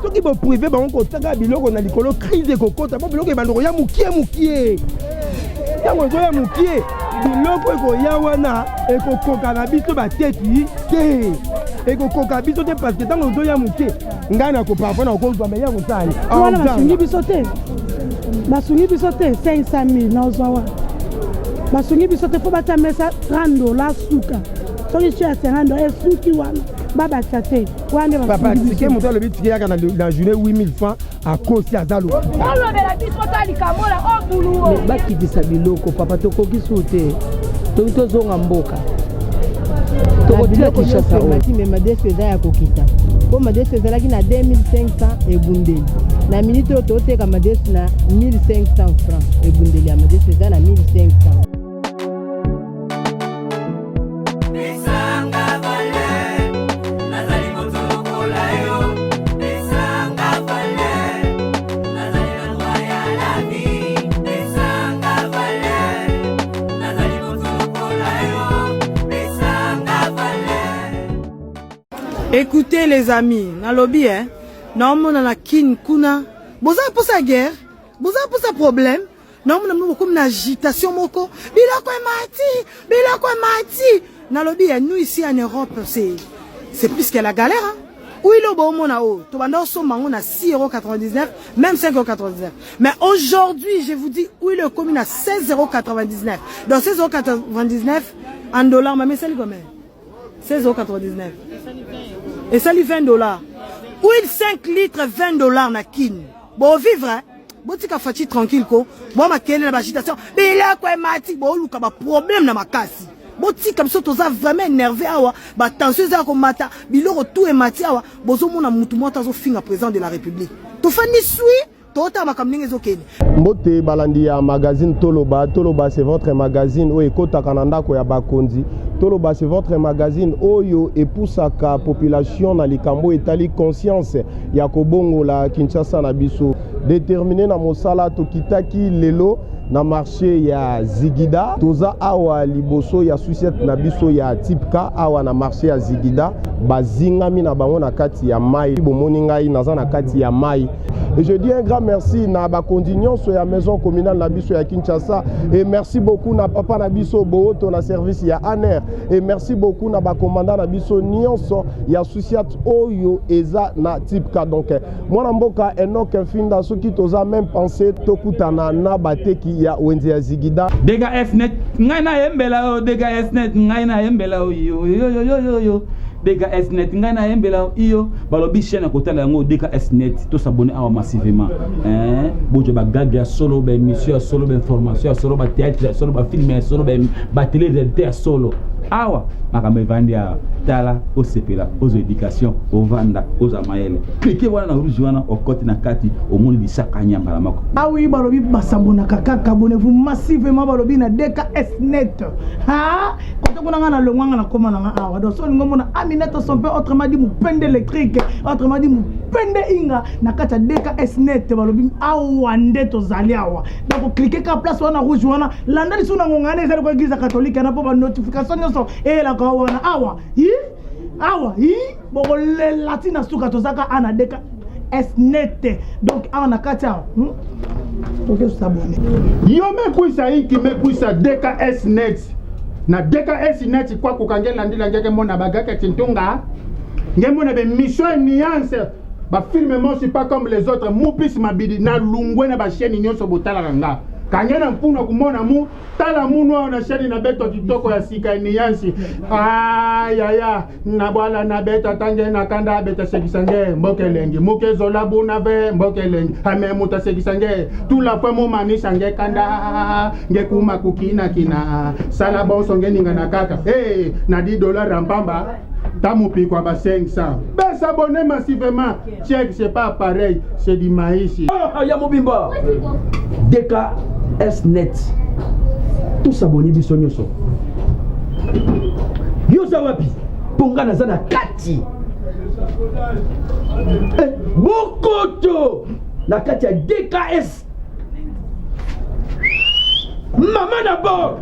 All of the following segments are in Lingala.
soki bo privé bango kotaka biloko na likolo crise kokota bo biloko ebandoko ya mukie tango ezoya mukie biloko ekoya wana ekokoka na biso bateki te ekokoka biso te parce que tango ezoya mukie ngai nakoparfois nakozwa me ya kosali wana basungi biso te 500 000 nazwa wana basungi biso te fo batia mesa $30 suka soki tu ya 50 esuki wana babakisa te wana papa tike moto alobi tike yaka na journée 8000 francs akosi azalo olobela biso talikamola obulu bakitisa biloko papa tokokisu te toki tozonga mboka tokotia kishasa omati me madeso eza ya kokita po madeso ezalaki na 2500 ebundeli na minute oyo toteka madeso na 1500 francs ebundeli ya madeso eza na 1500. Écoutez les amis, na lobby hein, non mon na kin kuna, boza pour sa guerre, boza pour sa problème, non mon comme na agitation moko, biloko mati, na lobby hein, nous ici en Europe c'est plus que la galère hein. Oui le bon mon a haut, to banda so mango na 6,99 €, même 5,99 €. Mais aujourd'hui, je vous dis oui le commune à 16,99 €. Donc 16,99 € en dollars, mais c'est combien? 16,99 €. Et ça lui $20. Huile 5 litres, $20 na kin. Bon vivre, hein? Bon tika fati tranquille ko. Bon ma kele na agitation. Bila kwa mati bon luka ba problème na makasi. Bon tika biso toza vraiment énervé awa. Ba tension za ko mata. Biloko tout e mati awa. Bozo mona mutu mota zo finga président de la République. To fani sui. Mbote balandi ya magazine Toloba. Toloba c'est votre magazine oyo ekotaka na ndako ya bakonzi. Toloba c'est votre magazine oyo epusaka population na likambo etali conscience ya kobongo la Kinshasa na biso. Déterminé na mosala tokitaki lelo na marché ya Zigida. Toza awa liboso ya société na biso ya Tipka awa na marché ya Zigida. Bazingami na bango na kati ya mai. Bomoni ngai naza na kati ya mai. Et je dis un grand merci na bakondi nyonso ya maison communale na biso ya Kinshasa et merci beaucoup na papa na biso Booto na service ya ANER et merci beaucoup na ba commandant na biso nyonso ya société oyo eza na Tipka. Donc mwana mboka Enoch Finda soki toza même penser tokutana na bateki ya Wenze ya Zigida. Dega Fnet ngai na yembela o dega Fnet ngai na yembela o yo Dega Snet ngai na yembela iyo balobi chaîne côté la ngo Dega Snet to s'abonner awa massivement bojo ba gaga solo ba émission solo ba information solo ba théâtre solo ba film solo ba télé de solo awa makambe vandia tala au sepela aux éducation au vanda aux amaele cliquez wana na rouge wana au côté na kati au monde di sakanya malamako ah oui balobi basabona kaka abonnez-vous massivement balobi na Dega Snet ha koto kuna na longwanga na koma na awa donc so ngomona Aminata son père autrement dit mupende électrique autrement dit mupende inga na kata Dega Snet balobi awa ndeto zali awa donc cliquez ka place wana rouge wana landa lisu na ngongane ezali ko église catholique na po ba notification nyonso et la ko wana awa hi boko le latina suka tozaka ana Dega Snet donc awa na kati awa toke s'abonner yo mekuisa iki mekuisa Dega Snet na Dega Snet kwa kokangela ndila ngeke mona bagaka tintunga ngemona be mission nuance ba film moi c'est pas comme les autres mupis mabidi na lungwe na ba chaîne nyonso botala kanga kanyana mpuna kumona mu tala munwa na chaîne na beto kitoko ya sika nuance ya na bwala na beto tange na kanda beta sekisange mbokelengi mukezola buna ve mbokelengi ame muta sekisange tula kwa mo manisha nge kanda nge kuma kukina kina sala bonso ngeninga na kaka na $10 rampamba tamupi kwa ba 500 ben s'abonner massivement check c'est pas pareil c'est du maïs ya mobimba Dega Snet tout s'abonner biso nyonso yo sawapi ponga na zana kati bokoto na kati ya Dega Maman d'abord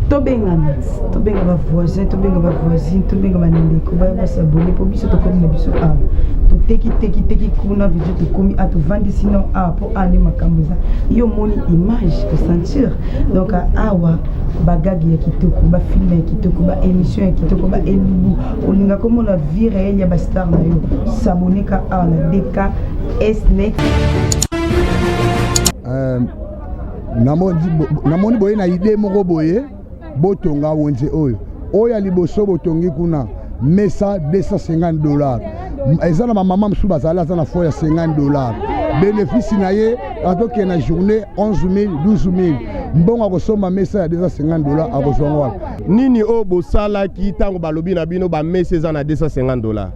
tobenga ba voisin tobenga ba voisine tobenga ba ndeko ba s'abonner pour biso to comme na biso teki kuna video tokomi atovandi sinon awa po ane makambo eza yo moni image kosentir donc awa bagagi ya kitoko bafilme ya kitoko baémission ya kitoko baelubu olinga komona vie réelle ya bastar na yo saboneka awa na DKSnet. namoni boye na idée moko boye botonga wenze oyo ya liboso botongi kuna mesa $250 eza na bamama mosusu bazali aza na fo ya $50 bénéfice na ye atoke na journée 11 000 12 000 mbongo akosomba mesa ya $250 akozwanga wana nini oyo bosalaki ntango balobi na bino bamesa eza na $250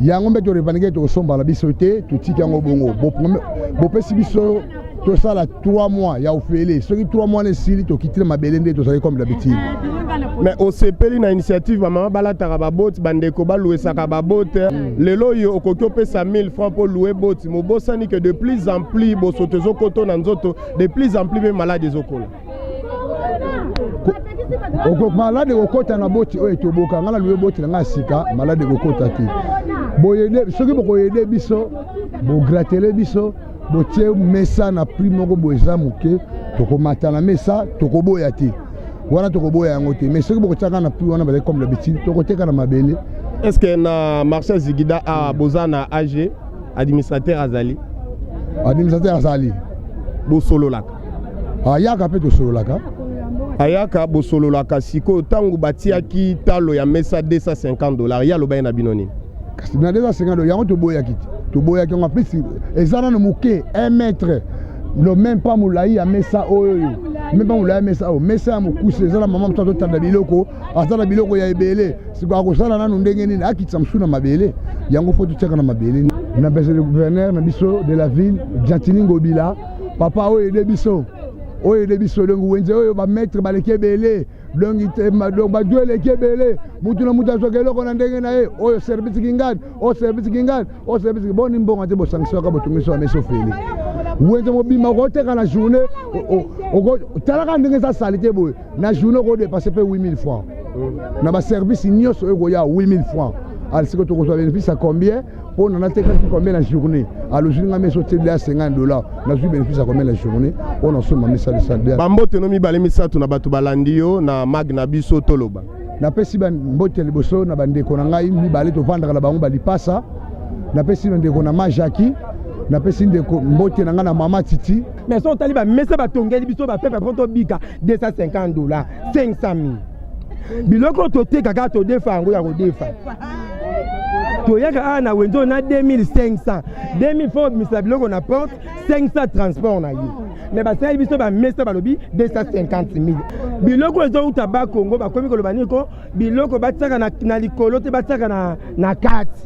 yango mpe torepandike tokosombala biso te totiki yango bongo bopesi biso tosala 3 mois ya ofele soki 3 mois nesili tokitile mabele nde tozali comme d'habitude. Mais osepeli na initiative bamama balataka baboti bandeko balouesaka babote lelo oyo okoki opesa 1000 francs pour louer boti mobosani que de plus en plus bosoto ezokoto na nzoto de plus en plus mpe malade ezokola malade ekokota na boti oyo toboka nga na louer boti na nga sika malade ekokota te boyede soki bokoyede biso bogratele biso botie mesa na prix moko boeza moke tokomata na mesa tokoboya te wana tokoboya yango te mais soki bokotiaka na prix wana bazali comme d'habitude tokoteka na mabele. Est-ce que na Marcel Zigida a boza na AG administrateur azali bosololaka ayaka mpe tosololaka ayaka bosololaka siko ntango batiaki talo ya mesa $250 ya loba ye na bino nini na $250 yango toboyaki te toboyaki yango plus eza nano moke 1 mètre no même pas molai ya mesa oyo même pas molai ya mesa oyo mesa ya mokuse eza na mama moto azotanda biloko aza na biloko ya ebele siko akosala nano ndenge nini akitisa mosusu na mabele yango fo totiaka na mabele na bese le gouverneur na biso de la ville Jantini Ngobila papa oyo ede biso donc wenze oyo bamaître baleki ebele donc badu eleki ebele mutu na mutu azwaka eloko na ndenge na ye oyo service kingani boni mbongo te bosangisaka botungiso ya mesa ofele wenze mobima okoteka na journée talaka ndenge eza sali te boye na journée okodepase mpe 8000 francs na baservice nyonso oyo koya 8000 francs alisiko tokozwa bénéfice à combien pour na tekaki combien la journée alojuli nga meso te de $50 na zwi bénéfice à combien la journée on en somme mesa de salaire bambote no mibale misatu na bato balandi yo na magna biso toloba napesi bambote liboso na bandeko na ngai mibale tovandaka na bango balipasa napesi bandeko na majaki napesi ndeko mbote na ngai na mama titi mais so tali bamesa batongeli biso bapepe mpo tobika $250 500 000 biloko totekaka todefa yango ya kodefa toyaka na wenzo na 2500 2000 fois misala biloko na porte 500 transport na ye mais basali biso bamesa balobi 250 000 biloko ezouta bakongo bakomi koloba niko biloko batiaka na likolo te batiaka na kati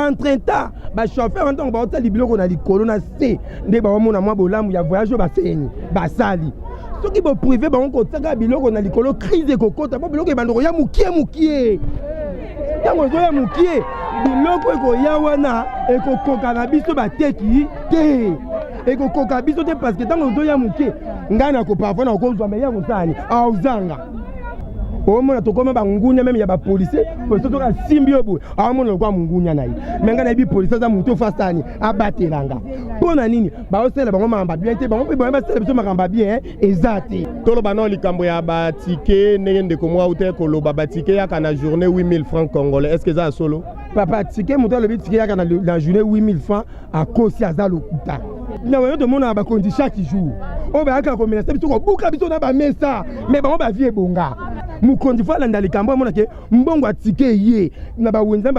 entre-temps bachauffeur ntango baotali biloko na likolo na se nde baomona mwa bolamu ya voyage oyo baseni basali soki boprive bango kotiaka biloko na likolo crise ekokota po biloko ebandoko ya mokie ntango ezoya mokie biloko ekoya wana ekokoka na biso bateki te ekokoka biso te parce que ntango ezoya mokie ngai nakoparfois na okozwa me ya kosani aozanga omona tokoma bangunya meme ya bapolisier police toka simbi obo amona lokwa mungunya na ye menga na bi police za muto fasani abatelanga pona nini baosela bango mamba bien te bango pe bango basela biso makamba bien ezati toloba na likambo ya batike ndenge ndeko mwa ute koloba batike yaka na journée 8000 francs congolais est-ce que ça solo papa tike muto le bitike yaka na journée 8000 francs à kosi azalo kuta na wayo de mona ba kondi chaque jour o ba yaka ko menasa biso ko buka biso na ba mesa mais bango ba vie bonga mukondi fala ndali kambo mona ke mbongo atike ye na bawenza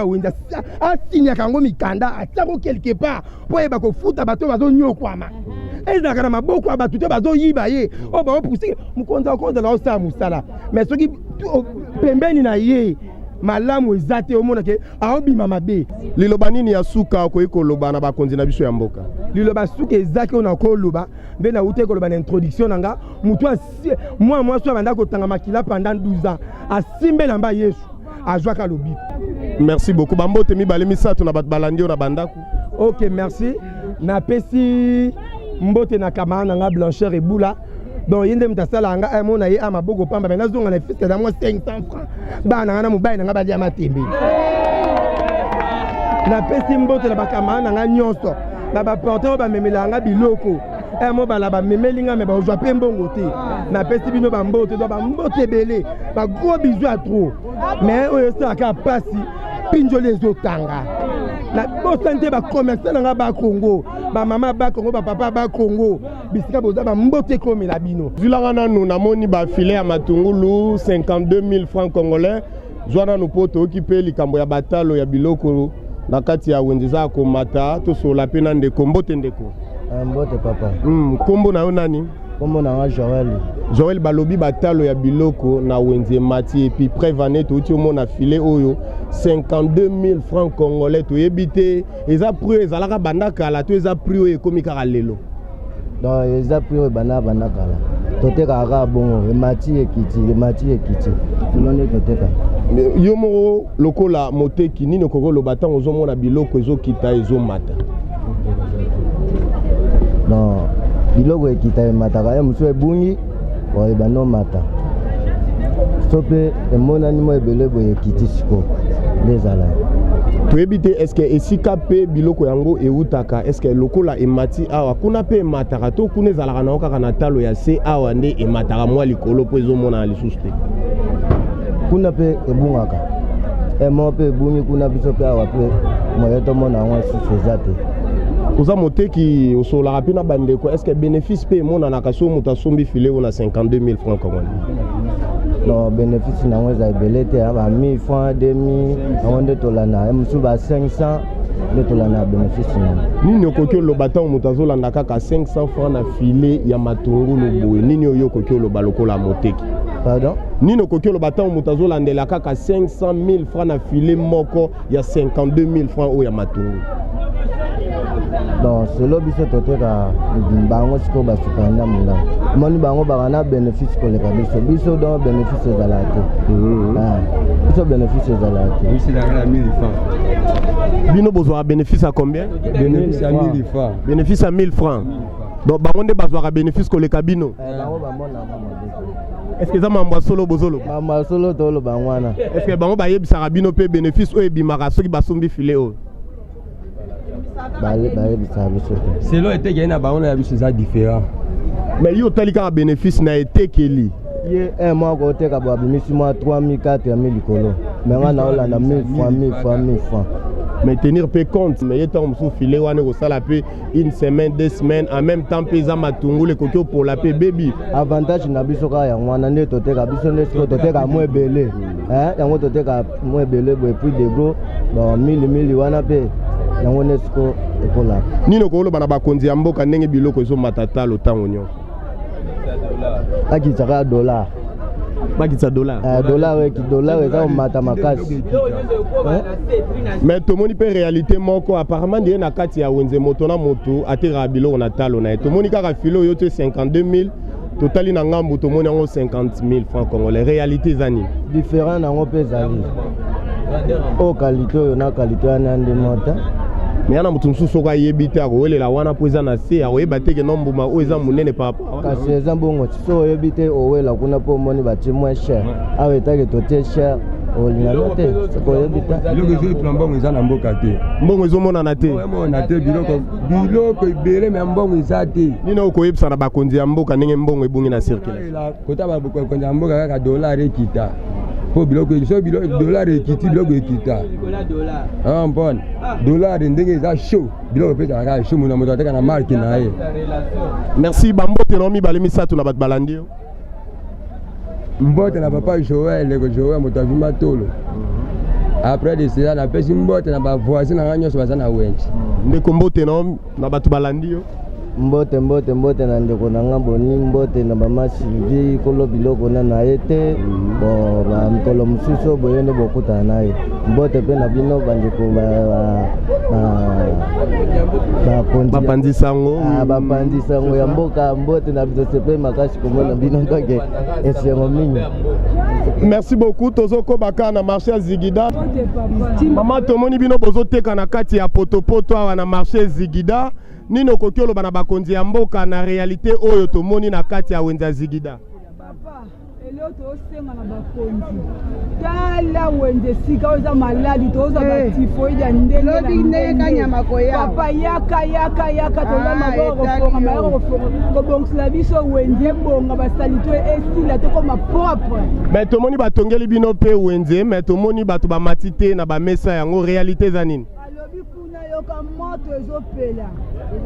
asinya kango mikanda atako quelque part po eba ko futa bato bazo nyokwama ezaka na maboko abatu te bazo yiba ye o ba opousi mukonza okonza la osa musala mais soki pembeni na ye malamu ezate omona ke aobima mabe liloba nini ya suka ko ekoloba na bakonzi na biso ya mboka liloba suka ezake ona koloba mbe na ute koloba na introduction nanga mutu moi so banda ko tanga makila pendant 12 ans asimbe namba Yesu azwaka lobi. Merci beaucoup bambote mibale misato na bato balandi na bandaku. OK, merci. Na pesi mbote na kamana nga Blancheur et Boula. Donc yende mtasala nga mona ye amaboko pamba mais nazonga na fiscal à moi 500 francs. Bana nga na mobile nga badia matembe. napesi mbote na bakamara na nga nyonso na baporter oyo bamemelanga biloko mo bala bamemeli nga me bazwa mpe mbongo te napesi bino bambote do bambote ebele bagros bizu ya trop mais oyo esalaka mpasi pinjoli ezotanga bosani te bacommerçant na nga bakongo bamama bakongo bapapa bakongo bisika boza bambote ekomela bino zulaka nanu namoni bafile ya matungulu 52 000 francs congolais zwa nanu mpo toyoki mpe likambo ya batalo ya biloko na kati ya wenze eza komata tosola mpe na ndeko mbote ndeko mbote papa kombo na yo nani kombo na nga Joël balobi batalo ya biloko na wenze mati epi prevane touti omona file oyo 52 000 francs congolais toyebi te eza prix ezalaka banda kala to eza prix oyo ekomi kaka lelo donc eza prix oyo banda kala totekaka kaka bongo emati ekiti lelo nde toteka yo moko lokola moteki nini okoko loba ntango ozomona biloko ezokita ezomata non biloko ekita emataka ye mosusu ebungi ebanda omata so mpe emonani mo ebele boye ekiti siko nde ezala toyebi te eske esika mpe biloko yango eutaka eske lokola emati awa kuna mpe emataka to kuna ezalaka nango kaka na talo ya se awa nde emataka mwa likolo mpo ezomonana lisusu te kuna mpe ebungaka mo mpe ebungi kuna biso mpe awa mpe moye tomona yango susu eza te oza moteki osolaka mpe na bandeko eske bénéfice mpe emonanaka so moto asombi file oyo na 52 000 francs congolais non bénéfice nango eza ebele te ba 1000 francs 2000 yango nde tolanda mosusu ba 500 nde tolanda bénéfice nango nini okoki oloba ntango moto azolanda kaka 500 francs na file ya matungulu boye nini oyo okoki oloba lokola moteki pardon nini okoki oloba ntango moto azolandela kaka 500 000 francs na file moko ya 52 000 francs oyo ya matungulu donc selo biso toteka bango sikoyo basupanda molamo moni bango bakana bénéfice koleka biso donc bénéfice ezala te biso bénéfice ezala te bino bozwaka bénéfice à combien? Bénéfice à 1000 francs. Bénéfice à 1000 francs. Donc bango nde bazwaka bénéfice koleka bino bango bamona est-ce que ça mamba solo bozolo mamba solo tolo bangwana est-ce que bango bayebisaka bino mpe bénéfice oyo ebimaka soki basombi file oyo selo etekeli na bango na ya biso eza différent mais yo otali kaka bénéfice na etekeli ye un mois koteka babimisi mwa 3000 4000 likolo mais nga naolanda 1000 francs mais tenir mpe compte mais ye ntango mosusu file wana ekosala mpe une semaine 2 semaines en même temps mpe eza matungulu ekoki opola mpe bebi avantage na biso kaka yango wana nde toteka biso nde siko toteka mwa ebele yango toteka mwa ebele boye puis de gros 1000 wana mpe yango nde siko ekolaka nini okoloba na bakonzi ya mboka ndenge biloko ezomata talo ntango nyonso bakitsaka dollar bakitsa dollar eza komata makasi mais tomoni mpe réalité moko apparemment ndiye na kati ya wenze moto na moto atekaka biloko na talo na ye tomoni kaka filo oyo te 52 000 totali na ngambu tomoni yango 50 000 francs congolais réalité eza nini différent nango mpe ezali oyo kalite oyo na kalite wana nde mota mais yana moto mosusu soko ayebi te akowelela wana mpo eza na se akoyeba teke no mbuma oyo eza monene papa kasi eza mbongo so oyebi te owela kuna mpo omoni batie moins cher awa etake totie cher olingano te soko oyebi te biloko ezolipula mbongo eza na mboka te mbongo ezomonana te emonana te biloko ebele me mbongo eza te nini okoyebisa na bakonzi ya mboka ndenge mbongo ebungi na circule kota bakonzi ya mboka kaka dollar ekita po biloko so dollar ekiti biloko ekita mpona dollar ndenge eza show biloko mpe ezalaka show moto ateka na marke na ye merci bambote na mibale misato na bato balandi yo mbote na papa Joël moto avima tolo après de cela napesi mbote na bavoisin na nga nyonso baza na wenji ndeko mbote na bato balandi yo mbote na ndeko na nga boni mbote na mama Sylvie kolo biloko na ye te mikolo mosusu boye nde bokutana na ye mbote mpe na bino bandeko bapanzisango ya mboka mbote na biso sepe makasi komona bino ntoke esengo mingi merci beaucoup tozokoba kaka na marché ya Zigida mama tomoni bino bozoteka na kati ya potopoto awa na marché Zigida nini okoki oloba na bakonzi ya mboka na réalité oyo tomoni na kati ya wenza Zigida lelo tosenga na bakonzi tala wenze sika oza maladi toza batifoide ya ndenge papa yaka toza mabokofonga mayoko kobongisela biso wenze bonga basali to esila tokoma propre. Mais tomoni batongeli bino pe wenze mais tomoni bato bamati te na bamesa yango réalité za nini? alobi kuna yoka moto ezopela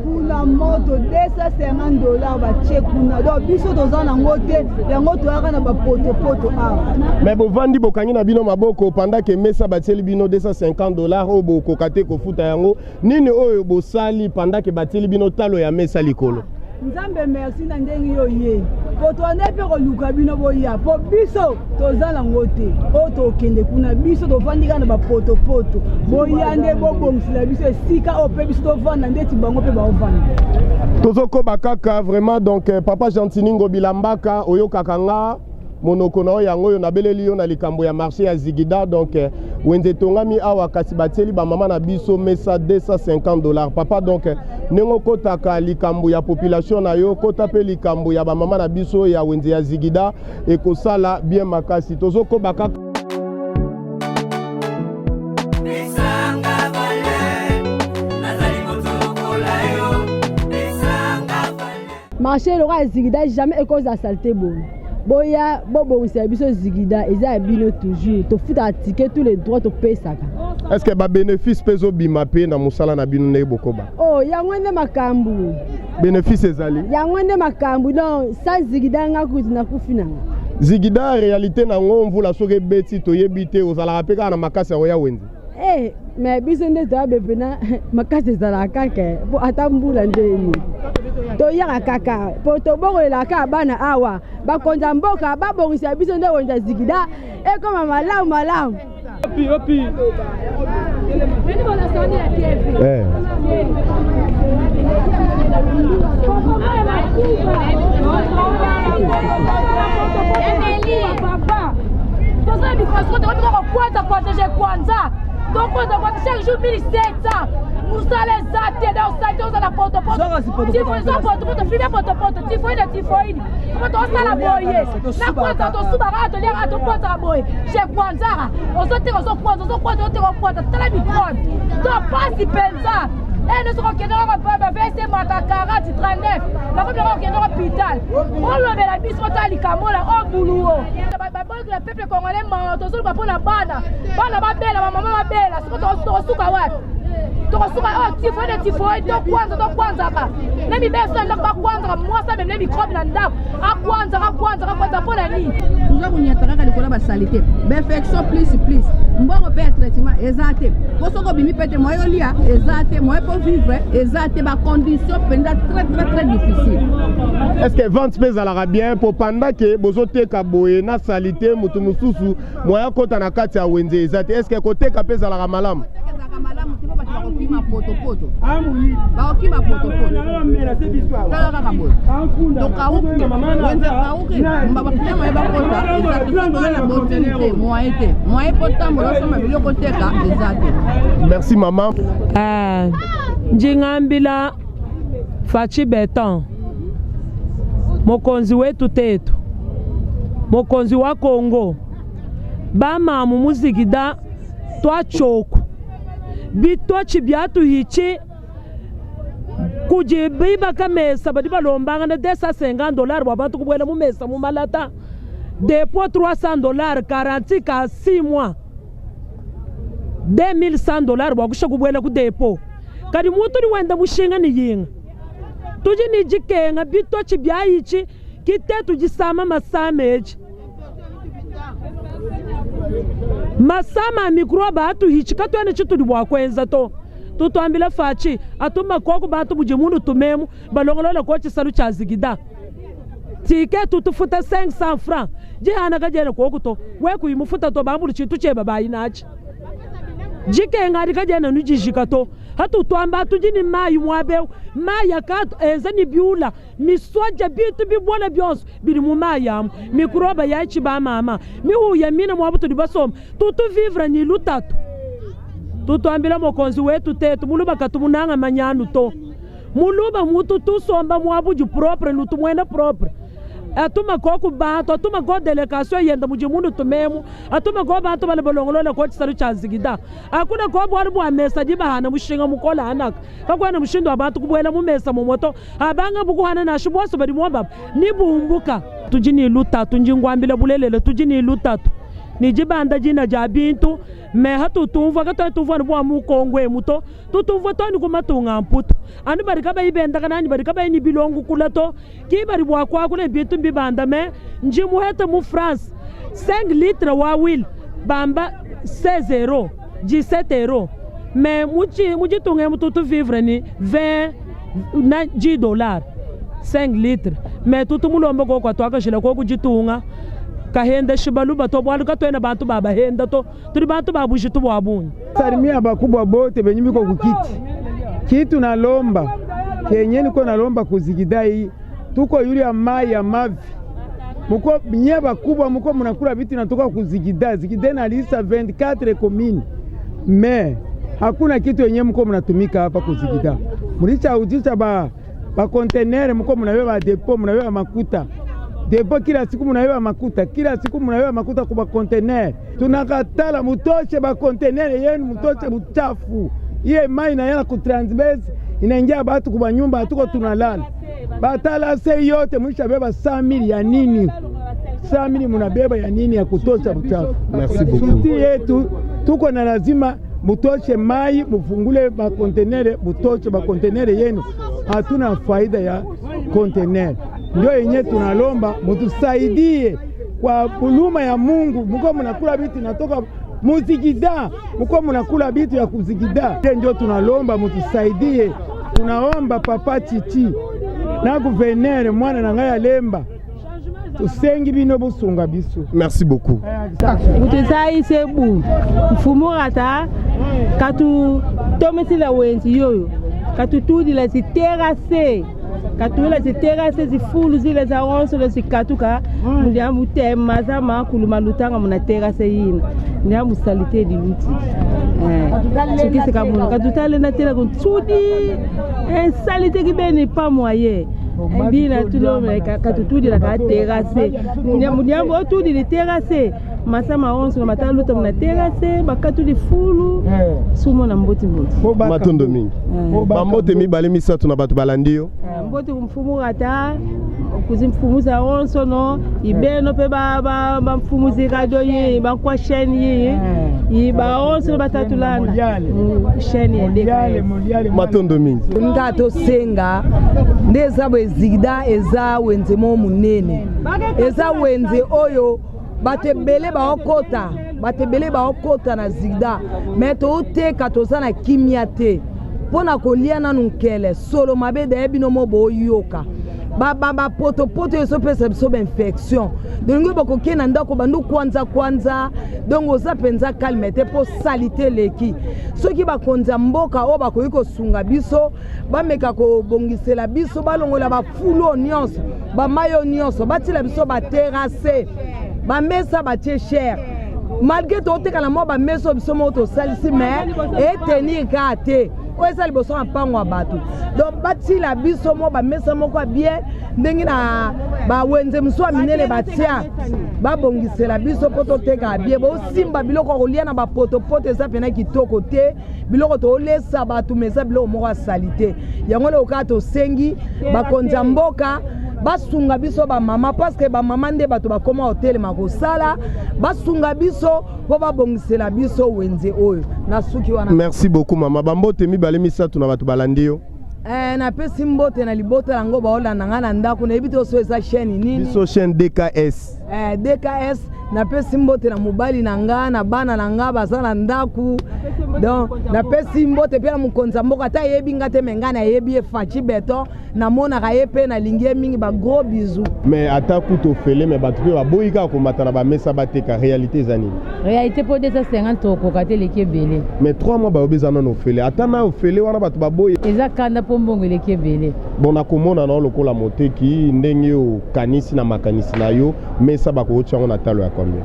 kuna moto $250 batie kuna donc biso toza nango te yango toyaka na bapotopoto awa. Mais bovandi bokangi na bino maboko pendant que mesa batieli bino $250 oyo bokoka te kofuta yango nini oyo bosali pendant que batieli bino talo ya mesa likolo? Nzambe merci na ndenge yo ye po toane pe koluka bino boya po biso toza nango te o tokende kuna biso tovandika na bapotopoto boya nde bobongisela biso esika o pe biso tovanda ndeti bango pe baovanda tozokoba kaka vraiment donc papa Gentiningo Bilambaka oyokaka nga monoko na yango oyo nabeleli yo na likambo ya marché ya Zigida donc wenze tongami awa kasi batieli ba mama na biso mesa $250 papa donc nengo kotaka likambo ya population na yo kota pe likambo ya ba mama na biso ya wenze ya Zigida ekosala bien makasi tozokoba kaka marché le roi Zigida jamais à cause de la saleté bonne. Boya bobo c'est biso Zigida eza bino toujours to futa ticket tous les droits to payer ça. Est-ce que ba bénéfice peso bima pe na musala na bino ne bokoba? Oh ya ngwende makambu. Bénéfice ezali. Ya ngwende makambu non sa Zigida nga kuti na kufina. Zigida réalité na ngomvu la soke beti to yebite ozala rapeka na makasa ya wenzi. Eh mais biso nde to abepena makasa ezala kaka po atambula ndeni. To yaka kaka po to bongolela ka bana awa bakonza mboka babongisa biso nde wenza Zigida ekoma malamu opi donc chaque jour 1700 musala ezate dans site oza na potopoto tifoiza potopoto filme potopoto tifoide moto osala boye na kwanza tosubaka toliaka tokwazaka boye chez kwanzaka ozoteka ozokwanza tala mikonde to pasi mpenza ene soko okendaka bavese maka 40-39 bakobilaka okendaka hôpital olobela biso to alikamola obuluo babolekela peuple congolais mao tozoluka mpo na bana babela bamama babela siko tokosuka wapi tokosuka tifoide tokwanzaka ne mibeso ndako bakwanzaka mwasa meme ne microbe na ndako akwanzaka mpo na nini toza konyata kaka likolo basali te bainfection plus mbongo mpe ya traitement eza te po soki obimi mpe te moye olia eza te moye mpo vivre eza te bacondition mpenza très difficile. Est-ce que vente mpe ezalaka bien po pendant ke bozoteka boye na sali te moto mosusu moye akota na kati ya wenze eza te est-ce que koteka mpe ezalaka malamu? Bakokima potopoto tala kaka boye tokauke wenze kauke mbabafile moye bakota eza te sokoa na boteli te moye te moye po tambola osoma biloko teka eza te. Merci maman. Njingambila Fachi Beton mokonzi wetu tetu mokonzi wa Kongo bamamu muzigida twachoko bitochi byatu hichi kujibiba kamesa badi balombanga na $250 wabantu kubwela mu mesa mu malata depo $300 garantie ka 6 mois $2100 wakusha kubwela ku depo kadi mutu ni wenda mushinga ni yinga tuji ni jikenga bitochi byayichi kitetu jisama masameji masama mikroba atu hichi katwene chitu dibwa kwenza to tutwambila Fachi atuma koko bantu bujimundu tumemu balongolola ko chisalu cha Zigida tike tutufuta 500 francs jihana kajene koko to we kuyimufuta to bambulu chitu cheba bayinachi jikenga alikajene nujishika to hatu twamba tujini mayi mwabe maya kato ezani biula miswaja bitu bibona byonso biri mu mayamu mikroba yachi ba mama mihuya mina mwabutu dibasom tutu vivre ni lutatu tutwambila mokonzi wetu tetu muluba katumunanga manyanu to muluba mutu tusomba mwabuju propre lutu mwene propre atuma ko ku bantu atuma ko delegation yenda mujimundu tumemu atuma ko bantu bale bolongolola ko tsisalu cha zigida akuna ko bwali bwa mesa dibahana mushinga mukola anaka kakwana mushindo abantu kubwela mu mesa mu moto abanga bukuhana na shiboso bali mwamba ni bumbuka tujini lutatu njingwambile bulelele tujini lutatu ni jibanda jina jabintu me hatu tumva kato tumva ni bwa mukongwe muto tutumva to ni kumatunga mputo anu bari kaba ibenda kana ni bari kaba ni bilongu kulato ki bari bwa kwa kule bintu mbibanda me njimu hete mu France 5 litres wa wil bamba 16 euros 17 euros mais muji tunga mutu vivre ni 20 na $10 5 litres mais tutu mulombo ko kwa twaka shila ko kujitunga kahenda shibalu bato bwalu katwena bantu baba henda to turi bantu babushi tu bwabunyi salimia bakubwa bote benye biko kukiti kitu nalomba kenye niko nalomba kuzigidai tuko yuli ya mai ya mavi muko nye bakubwa muko munakula vitu natoka kuzigida zigida na lisa 24 komini me hakuna kitu yenye muko munatumika hapa kuzigida mulicha ujisha ba kontenere muko munabeba depo munabeba makuta depo kila siku munabeba makuta kila siku munabeba makuta kwa kontenere tunakatala mutoshe ba kontenere yenu mutoshe buchafu iye mai na yana kutransverse inaingia batu kwa nyumba hatuko tunalala batala se yote mwisha beba 100,000 ya nini 100,000 munabeba ya nini ya kutosha buchafu. Merci beaucoup. Yetu tuko na lazima mutoshe mai mufungule ba kontenere mutoshe ba kontenere yenu hatuna faida ya kontenere ndio yenye tunalomba mutusaidie kwa buluma ya Mungu mko mnakula vitu natoka muzigida mko mnakula vitu ya kuzigida ndio tunalomba mutusaidie tunaomba papa Chichi na gouverneur mwana na ngaya lemba tusengi bino busunga biso. Merci beaucoup. Mutusai sebu mfumurata katu tomesi la wenzi yoyo katu tudi la terrasse katu la terrasse zifulu zile za onso la sikatuka ndiamu tema zama kuluma lutanga muna terrasse yina ndiamu salite di luti sikisi kamuna katutale na tela kuntudi salite kibeni pa moyen bina tulome katutudi la ka terrasse ndiamu otudi li terrasse masama onso na mataluta muna terrasse bakatu di fulu sumo na mboti matondo mingi bambote mibale misatu na batu balandio mboti kumfumurata kuzimfumuza onso no ibeno pe ba mfumuzi radio yi ba kwa chaîne yi ba onso batatulana chaîne yende matondo mingi ngato senga ndeza bezigida eza wenzemo munene eza wenze oyo batebele baokota na zigida me tooteka toza na kimia te mpona kolia nanu nkele solo mabe da yebino mo boyoka bapotopoto yo ezopesa biso bainfection dolingo bakokie na ndako bandu kwanza donc oza mpenza kalme te mpo salite leki soki bakonzi ya mboka oyo bakoki kosunga biso bameka kobongisela biso balongola bafulo nyonso bamayo nyonso batila biso baterase bamesa batie cher malgré tooteka na mwa bamesa biso moko tosalisi me etenir ka te oyo eza liboso na mpango ya bato donc batila biso mwa bamesa moko ya bien ndenge na bawenze mosu ya minene batia babongisela biso mpo toteka bien bosimba biloko kolia na bapotopoto eza pena kitoko te biloko toolesa bato me eza biloko moko ya sali te yango leo kaka tosengi bakonzi ya mboka basunga biso bamama parce que bamama nde bato bakoma hotelema kosala basunga biso po babongisela biso wenze oyo na suki wana. Merci beaucoup mama bambote mibale misatu na bato balandio napesi mbote na libota yango baolanda nga na ndako nayebi te oso eza chaîne nini biso chaîne DKS DKS napesi mbote na mobali na nga na bana na nga baza na ndaku donc napesi mbote mpe na mokonzi ya mboka ata yebi nga te me nga nayebi ye Faci Beton namonaka ye mpe nalingi ye mingi bagros bisou mais ata kuta ofele me bato mpe baboyi kaka komata na bamesa bateka réalité eza nini réalité mpo 250 okoka te eleki ebele mais 3 mois bayobi eza nano ofele ata na ofele wana bato baboyi eza kanda mpo mbongo eleki ebele bon nakomona nao lokola moteki ndenge okanisi na makanisi na yo mesa bakokotya yango na talo ya combien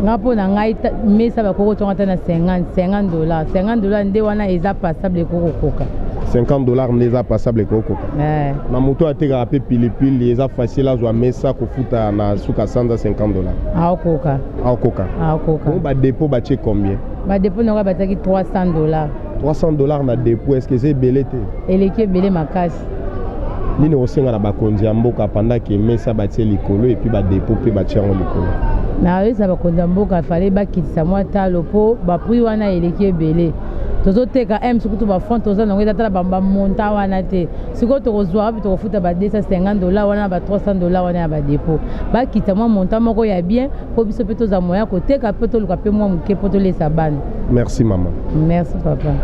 nga mpo na ngai mesa bakokotya yango ata na $50 $50 nde wana eza passable ekokokoka $50 neza passable ko koka na moto ateka pe pilipili eza facile azwa mesa kofuta na suka sanza $50 aokoka bon ba dépôt ba che combien ba dépôt nanga bataki $300 na dépôt est-ce que c'est belé te eleki belé makasi nini osenga na bakonzi ya mboka pendant que mesa batie likolo et puis ba dépôt pe ba tiango likolo na yesa bakonzi ya mboka fallait bakitisa mwa talo po ba prix wana eleki belé tozoteka sukutu bafond toza nango ezatala bamonta wana te sikoyo tokozwa wapi tokofuta ba $250 wana ba $300 wana ya badépôt bakita mwa monta moko ya bien mpo biso mpe toza moya koteka mpe toluka mpe mwa moke mpo tolesa bana. Merci maman. Merci papa.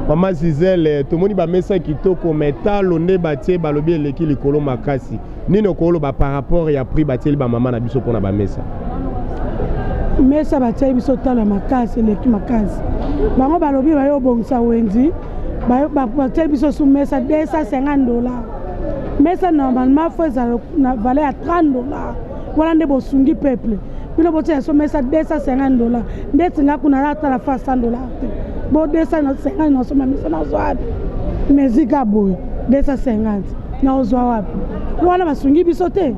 Maman Gisèle tomoni bamesa kitoko metalo nde batie balobi eleki likolo makasi nini okoloba par rapport ya prix batieli bamama na biso mpona bamesa mesa batie biso talo makasi eleki makasi bango balobi bayo bongisa wenzi batie biso su mesa $250 mesa normalement faut ezala na valeur ya $30 wana nde bosungi peuple bino botia so mesa $250 nde tinga kuna natala fa $100 te bo $250 nasoma mesa nazwa wapi mezika boye $250 nazwa wapi wana basungi biso te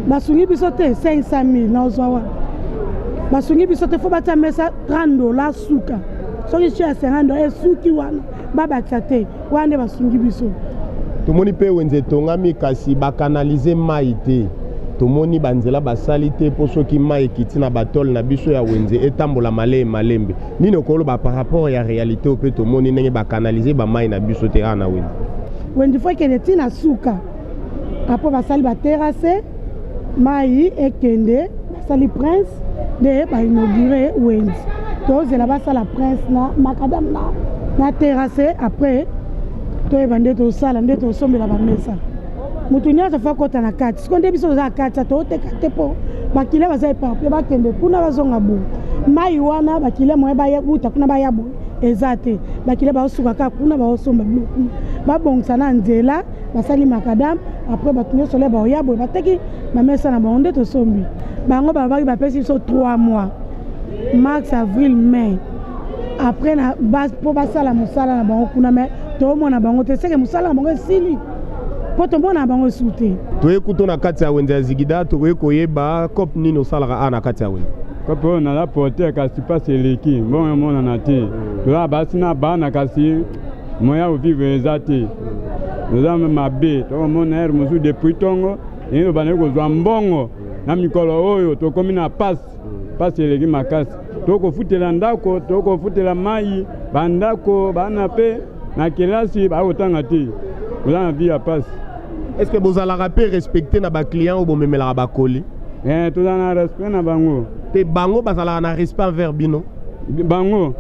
$500,000 nazwa wapi basungi biso te fo batia mesa $30 suka soki chia $50 suki wana babakisa te wana nde basungi biso tomoni mpe wenze tongami kasi bakanalize mai te tomoni banzela basali te mpo soki mai ekiti na batole na biso ya wenze etambola malembe nini okoloba par rapport ya réalité mpe tomoni ndenge bakanalize bamai na biso te ana wenze fo ekende ntina suka apo basali baterase mai ekende basali prince de bainaugure wenze tozela basala prince na macadam na terrasse après toyeba nde tosala nde tosombela bamesa moto nyonso fa kota na kati siko nde biso toza kati tooteka te mpo bakile baza eparplie bakende kuna bazonga boye mai wana bakile moye babuta kuna baya boye eza te bakile baosuka kaka kuna baosomba biloko kuna babongisa na nzela basali macadam après bato nyonso le baoya boye bateki bamesa na bango nde tosombi bango babaki bapesi biso 3 mois mars avril mai après na mpo basala mosala na bango kuna me toomona bango te seke mosala na bango esili mpo tomona na bango esu te toye kuto na kati ya wenze ya zigida tokoki koyeba cope nini osalaka a na kati ya wenze kope oyo naza porter kasi mpasi eleki mbongo emonana te toza basi na bana kasi moya ovivre eza te toza mabe tokomona ere mosusu depuis ntongo eni tobandaki kozwa mbongo na mikolo oyo tokomi na pasi eleki makasi tokofutela ndako tokofutela mai bandako bana mpe na kelasi bakotanga te oza na vie ya pasi. Est-ce que bozalaka mpe respecte na baclient oyo bomemelaka bakoli toza na respect na bango mpe bango bazalaka na respect envers bino bango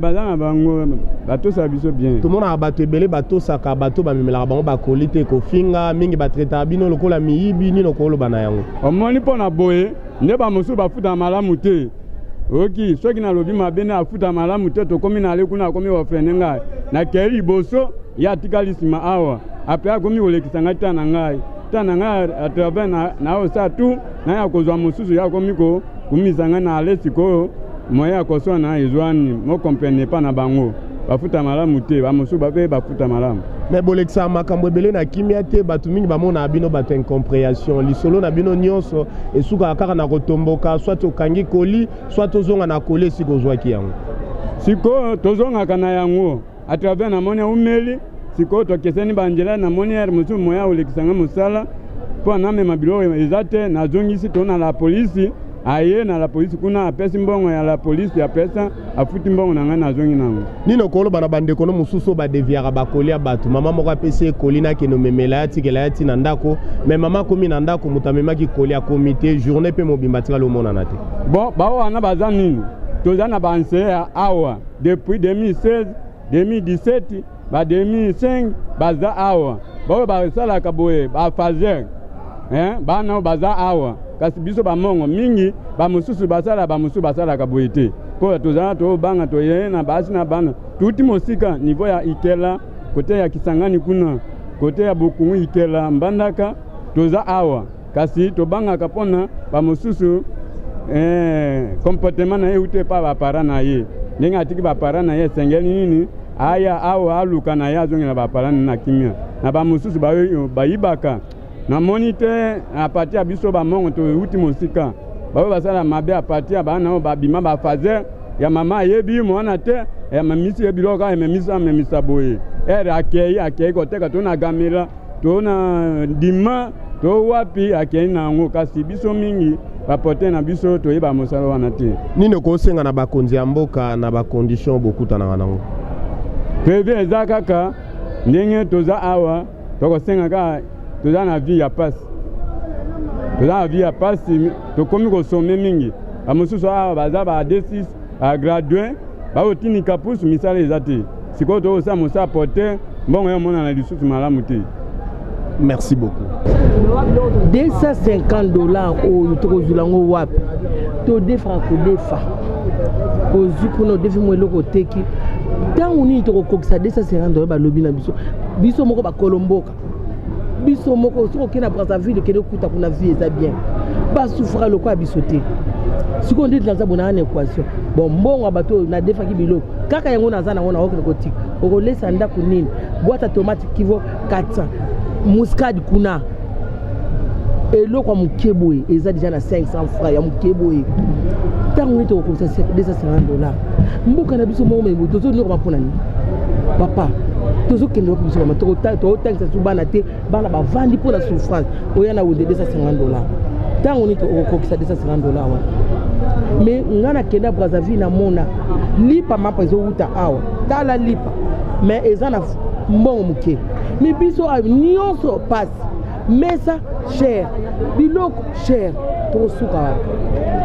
baza na bango batosaka biso bien tomonaka bato ebele batosaka bato bamemelaka bango bakoli te kofinga mingi batretaka bino lokola miyibi nini okoloba na yango omoni mpo na boye nde bamosusu bafutaka malamu te oki soki nalobi mabe nde afuta malamu te tokomi na ale kuna akomi ofrene ngai nakei liboso ye atikali nsima awa apre akomi kolekisa ngai ta na ngai a travers na osa tu na ya kozwa mosusu ya akomi komisa ngai na ale sikoyo moye ya koswa na ezwani mokomprene pa na bango bafuta malamu te bamosusu bape bafuta malamu me bolekisa makambo ebele na kimia te bato mingi bamona bino bato incompréhension lisolo na bino nyonso esukaka kaka na kotomboka soit okangi koli soit tozonga na koli esika ozwaki yango sikoyo tozongaka na yango a travers namoni umeli sikoyo tokeseni banzela namoni ere mosusu moya olekisanga mosala mpo anamema biloko eza te nazongisi to na la polisi aye na la polisi kuna apesi mbongo ya la polisi apesa afuti mbongo na ngai nazongi nango nini okoloba na bandeko no mosusu badeviaka bakoli ya bato mama moko apesi ekoli nakende omemela ya tikela ya ntina ndako me mama akomi na ndako moto amemaki koli akomi te journée mpe mobimba tikala omonana te bon bao wana baza nini toza na banseye awa depuis 2016 2017 ba 2005 baza awa bao basalaka boye bafazer bana baza awa kasi biso bamongo mingi bamosusu basala bamosusu basalaka boye te mpo tozala tobanga toyeye na basi na bana tuti mosika niveau ya ikela kote ya Kisangani kuna kote ya Bokungu ikela mbandaka toza awa kasi tobangaka mpona bamosusu comportement na ye ute pa bapara na ye ndenge atiki bapara na ye esengeli nini aya awa aluka na ye azongela bapalani na kimia na bamosusu bayibaka namoni te na pati ya biso bamongo touti mosika baoyo basala mabe ya pati ya bana oyo babima bafazer ya mama ayebi mwana te ya mamisi ye biloko amemisa boye ere akei koteka to na gamela to na ndima to wapi akei na yango kasi biso mingi bapote na biso toyeba mosala wana te nini okosenga na bakonzi ya mboka na bacondition bokutanaka nango preve eza kaka ndenge toza awa tokosenga kaka toza na vie ya pasi toza na vie ya pasi tokomi kosome mingi bamosusu awa baza ba D6 agradue baotinika pusu misala eza te sikoyo tokosala mosala porter mbongo emonana lisusu malamu te. Merci beaucoup. $250 oyo tokozula ngo wapi todefa kodefa ozwi kuna odefi mo eloko oteki ntango nini tokokokisa $250 balobi na biso moko bakolomboka biso moko soki okende na Brazzaville okende okuta kuna vie eza bien basufra lokola biso te sikoyo nde naza bona na équation bon mbongo ya bato nadefaki biloko kaka yango naza nango na okende kotika okolesa ndako nini boîte à tomate kivo 400 muscade kuna eloko ya moke boye eza deja na 500 francs ya moke boye ntango nini tokokokisa $250 mboka na biso moko memo tozoloko mpona nini papa tozokende wapi biso mama totangisa su bana te bana bavandi mpo na souffrance oya na wende $250 ntango nini tokokokisa $250 wana me nga nakende ya Brazzaville namona lipa mapa ezowuta awa tala lipa me eza na mbongo moke me biso nyonso pasi mesa cher biloko cher tokosuka wapi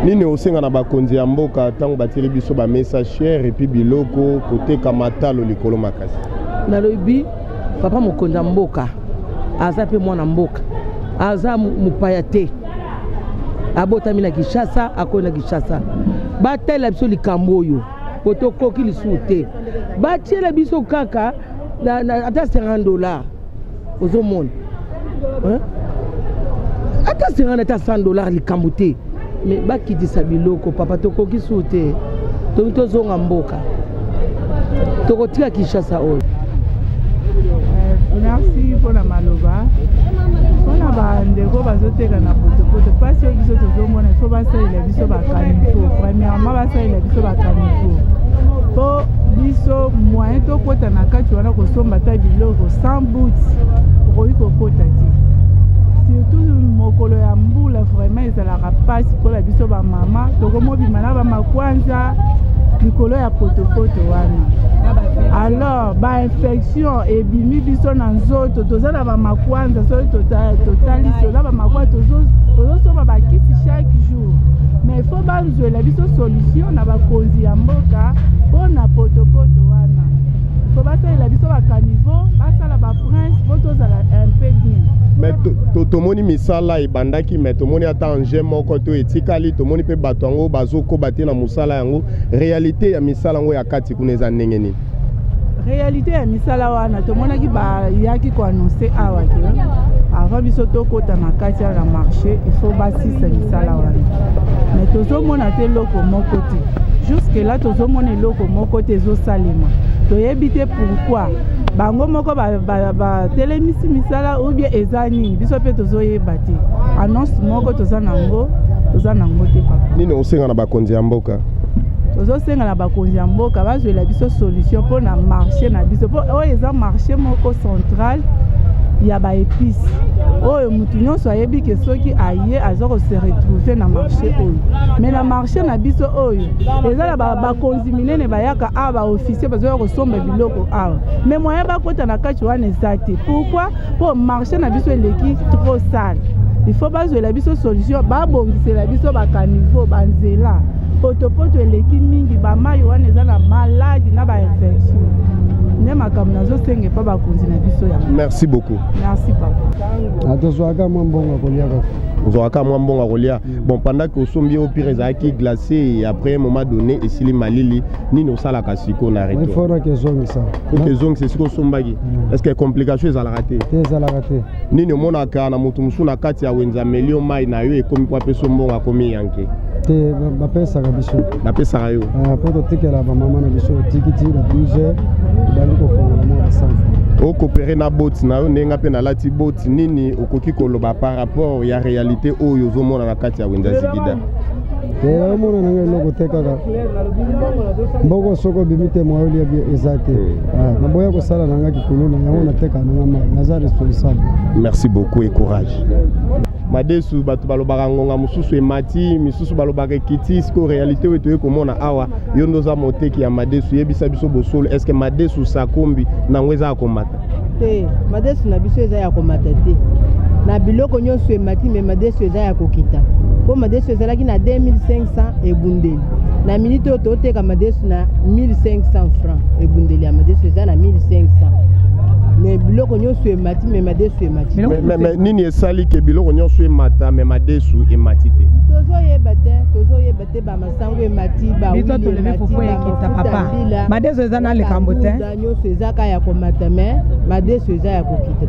nini osenga na bakonzi ya mboka ntango batiri biso bamesa cher epuis biloko koteka matalo likolo makasi nalobi papa mokonzi ya mboka aza mpe mwana mboka aza mopaya te abotami na Kinshasa akoyi na Kinshasa batala biso likambo oyo po tokoki lisusu te batiela biso kaka ata $50 ozomona ata $50 ata $100 likambo te me bakitisa biloko papa tokoki su te toki tozonga mboka tokotika Kinshasa oyo. Merci mpona maloba mpona bandeko bazoteka na potopoto mpasi oyo biso tozomona ifo basalela biso bakanivo premièrement basalela biso bakanivo mpo biso moyen tokota na kati wana kosomba ta biloko sans but okoki kokota te surtout mokolo ya mbula vraiment ezalaka mpasi mpona biso bamama tokomobima na bamakwanza likolo ya potopoto wana alors bainfection ebimi biso na nzoto toza na bamakwanza soki totali toza bamakwanza tozosomba bakisi chaque jour mais il faut bazwela biso solution na bakonzi ya mboka mpona potopoto wana il faut basalela biso bakanivo basala baprince mpo tozala un peu bien mais tomoni misala ebandaki mais tomoni ata anje moko to etikali tomoni mpe bato yango bazokoba te na mosala yango réalité ya misala yango ya kati kuna eza ndenge nini réalité ya misala wana tomonaki bayaki koannonce awa ke avant biso tokota na kati ya na marché il faut basisa misala wana mais tozomona te eloko moko te jusque là tozomona eloko moko te ezosalema toyebi te pourquoi bango moko batelemisi misala ou bien eza nini biso mpe tozoyeba te annonce moko toza nango te papa nini osenga na bakonzi ya mboka tozosenga na bakonzi ya mboka bazwela biso solution mpo na marché na biso mpo oyo eza marché moko central ya baépice oyo mutu nyonso ayebi ke soki aye aza kose retrouve na marché oyo mais na marché na biso oyo eza na bakonzi minene bayaka awa baofficier bazoya kosomba biloko awa mais moyen bakota na kati wana eza te pourquoi mpo marché na biso eleki trop sale il faut bazwela biso solution babongisela biso bakanivo banzela potopoto eleki mingi bamai wana eza na maladi na bainfection nde makambo nazosenga epa bakonzi na biso yango. Merci beaucoup. Merci papa. Atozwaka mwa mbongo akoliaka ozwaka mwa mbongo kolia. Bon, pendant que osombi au pire ezalaki glacé et après un moment donné esili malili nini osalaka siko na retour. Il faudra que ezongisa. Faut que ezongisa siko osombaki. Est-ce que complication ezalaka te? Ezalaka te. Nini omonaka na moto mosusu na kati ya wenza melio mai na yo ekomi po apeso mbongo akomi yanke? Te bapesaka biso. Bapesaka yo? Po totikela bamama na biso tikiti na 12h ebandi kokongola mwa basanfa. Okopere na boti na yo ndenge mpe nalati boti nini okoki koloba par rapport ya réalité oyo ozomona na kati ya wenza Zigida? omona nanga eloko te kaka mboko soko obimi te mwa olia eza te naboya kosala nanga kikolo na yango nateka nanga mai naza responsable. Merci beaucoup et courage. Madesu bato balobaka ngonga mosusu emati misusu balobaka ekiti siko réalité oyo toye komona awa yo ndoza moteki ya Madesu yebisa biso bosolo est-ce que Madesu sakombi nango eza ya komata te? Madesu na biso eza ya komata te na biloko nyonso emati me Madesu eza ya kokita po Madesu ezalaki na 2500 ebundeli na minute oyo toteka Madesu na 1500 francs ebundeli ya Madesu eza na 1500 mais biloko nyonso emati me Madesu emati. Mais nini esali ke biloko nyonso emata me Madesu emati te? tozoyeba te bamasango emati biso tolemi fufu ekita papa Madesu eza na likambo te nyonso eza kaka ya komata me Madesu eza ya kokita.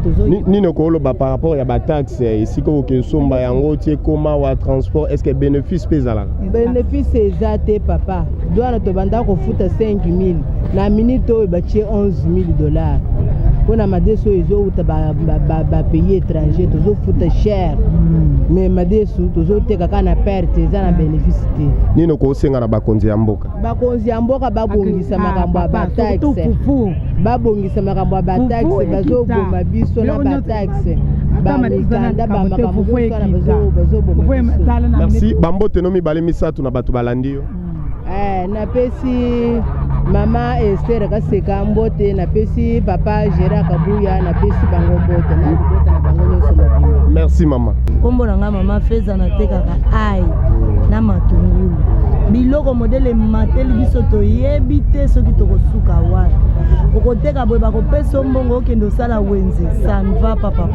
Nini okoloba par rapport ya bataxe esika okesomba yango tie koma wa transport est-ce que bénéfice mpe ezalaka? Bénéfice eza te papa douane tobanda kofuta 5000 na minute oyo batie $11,000 mpona Madesu oyo ezouta bapays étranger tozofuta cher mais Madesu tozoteka kaka na perte eza na bénéfice te. Nini okosenga na bakonzi ya mboka? Bakonzi ya mboka babongisa makambo ya bataxe babongisa makambo ya bataxe bazoboma biso na bataxe bamikanda bamakambo bazoboma. Merci bambote no mibale misatu na bato balandi yo. Napesi mama Esther Kaseka mbote napesi papa Gérard Kabuya napesi bango mbote na bango nyonso mobimba. Merci mama. Kombo nanga mama Feza natekaka ai na matungulu biloko modele mateli biso toyebi te soki tokosuka wapi okoteka boye bakopesa mbongo okende osala wenze ça ne va pas papa.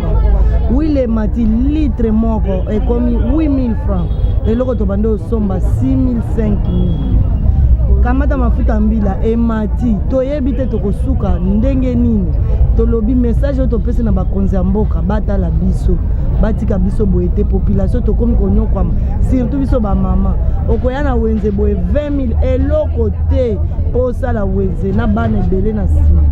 Wile mati litre moko ekomi 8000 francs eloko tobande osomba 6000 5000 kamata mafuta mbila emati toyebi te tokosuka ndenge nini tolobi message oyo topesi na bakonzi ya mboka batala biso batika biso boye te population tokomi konyokwama surtout biso bamama okoya na wenze boye 20000 eloko te mpo osala wenze na bana ebele na nsima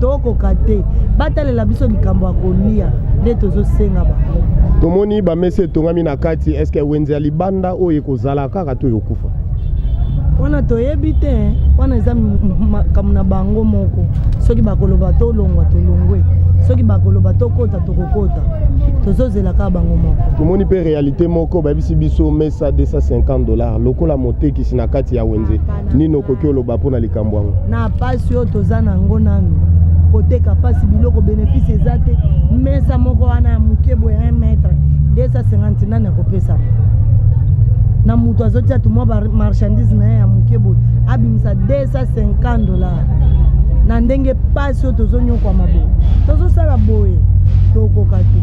tokoka te batalela biso likambo ya kolia nde tozosenga bango. Tomoni bamesi etongami na kati est-ce que wenze ya libanda oyo ekozala kaka to ekokufa? Wana toyebi te wana eza makambo na bango moko soki bakoloba tolongwa tolongwe soki bakoloba tokota tokokota tozozela kaka bango moko. Tomoni mpe réalité moko bayebisi biso mesa $250 lokola motekisi na kati ya wenze nini okoki oloba mpona likambo yango? Na pasi oyo toza nango nanu koteka pasi biloko bénéfice eza te mesa moko wana ya moke boye 1 mètre 250 nani akopesa na mutu azotia tumwa marchandise na ye ya moke boye abimisa $250 na ndenge pasi oyo tozonyokwama boye tozosala boye tokoka te.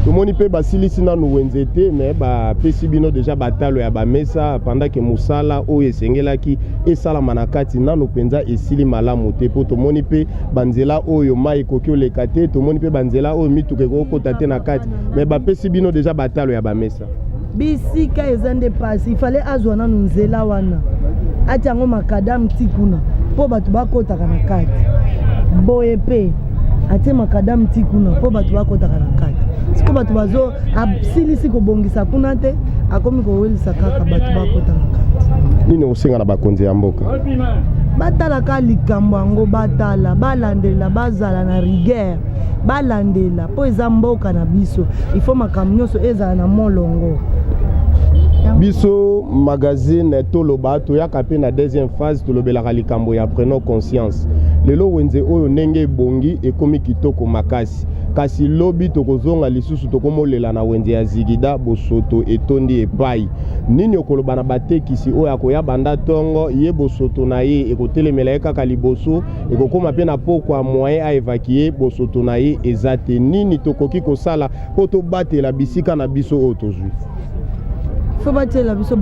Tomoni mpe basilisi nanu wenze te me bapesi bino deja batalo ya bamesa pendant ke mosala oyo esengelaki esalama na kati nanu mpenza esili malamu te mpo tomoni mpe banzela oyo mai ekoki oleka te tomoni mpe banzela oyo mituka ekokota te na kati me bapesi bino deja batalo ya bamesa bisika eza nde pasi ifale azwa nanu nzela wana ati yango makadamu ti kuna mpo bato bakotaka na kati boye mpe atie makadamu ti kuna mpo bato bakotaka na kati siko bato bazo asilisi kobongisa kuna te akomi kowelisa kaka bato bakota na kati. Nini osenga na bakonzi ya mboka? Batalaka likambo yango batala balandela bazala na rigueur balandela mpo eza mboka na biso ifo makambo nyonso ezala na molongo. Biso magazine toloba toyaka pe na deuxième phase tolobelaka likambo ya prenons conscience lelo wenze oyo ndenge ebongi ekomi kitoko makasi kasi lobi tokozonga lisusu tokomolela na wenze ya Zigida bosoto etondi epai nini okoloba na batekisi oyo akoya banda tongo ye bosoto na ye ekotelemela ye kaka liboso ekokoma pe na pokwa moyen a évacuer bosoto na ye ezate nini tokoki kosala po tobatela bisika na biso oyo tozwi fo batela biso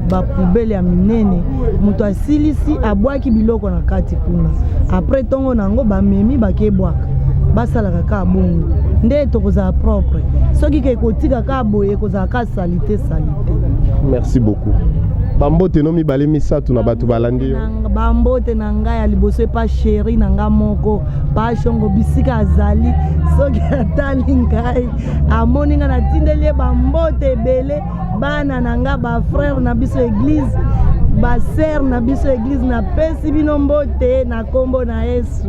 bapoubele ya minene moto asilisi abwaki biloko na kati kuna apres ntongo nango bamemi bakebwaka basalaka ka bongo nde tokozala propre soki ke kotika ka boye ekozala ka salite. Merci beaucoup. Bambote no mibale misatu na bato balandi yo. Bambote na ngai ya liboso pa chéri na nga moko pa shongo bisika azali soki atali ngai amoni nga natindeli bambote ebele bana na nga ba frère na biso église ba sœur na biso église na pesi bino mbote na kombo na Yesu.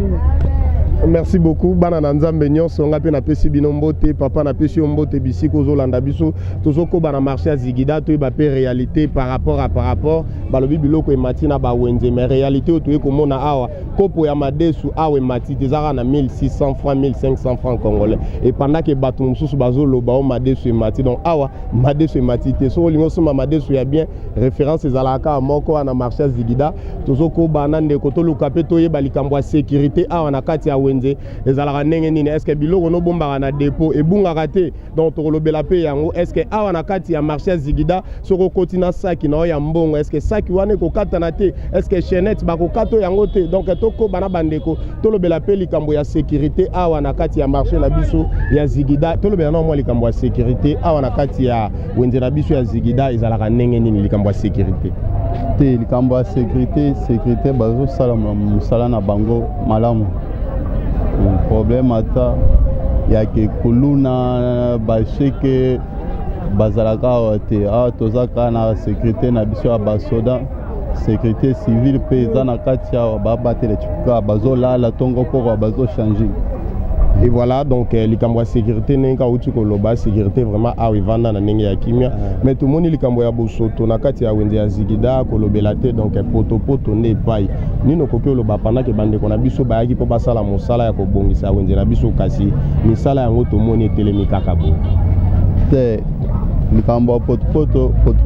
Merci beaucoup bana na nzambe nyonso nga pe na pesi bino mbote papa na pesi mbote bisiko zolanda biso tozoko bana marché ya Zigida to ba pe réalité par rapport balobi biloko e matina ba wenze mais réalité to e komona awa kopo ya madesu awe mati tezaka na 1600 francs 1500 francs congolais et pendant que bato mususu bazoloba o madesu e mati donc awa madesu e mati te so lingo soma madesu ya bien référence ezalaka moko na marché ya Zigida tozoko bana ndeko to luka pe to yeba likambo ya sécurité awa na kati ya wenze ezalaka ndenge nini est-ce que biloko no bombaka na dépôt ebungaka te donc tokolobela pe yango est-ce que awa na kati ya marché ya Zigida soko kotina saki na ya mbongo est-ce que saki wane kokata na te est-ce que chaînette bakokato yango te donc toko bana bandeko tolobela pe likambo ya sécurité awa na kati ya marché na biso ya Zigida tolobela na mwa likambo ya sécurité awa na kati ya wenze na biso ya Zigida ezalaka ndenge nini likambo ya sécurité te likambo ya sécurité bazo sala musala na bango malamu problème ata ya ke kuluna basheke bazalaka te awa tozaka na sécurité na biso ya basoda sécurité civile pe eza na kati ya babatele tikuka bazolala tongo poko bazochanger. Et voilà donc likambo ya sécurité nenga uti koloba sécurité vraiment awa ivanda na ndenge ya kimia mais tout moni likambo ya bosoto na kati ya wenze ya Zigida kolobela te donc poto ne pai nino koki oloba pendant que bandeko na biso bayaki po basala mosala ya kobongisa wenze na biso kasi misala yango tomoni etelemi kaka bo te likambo ya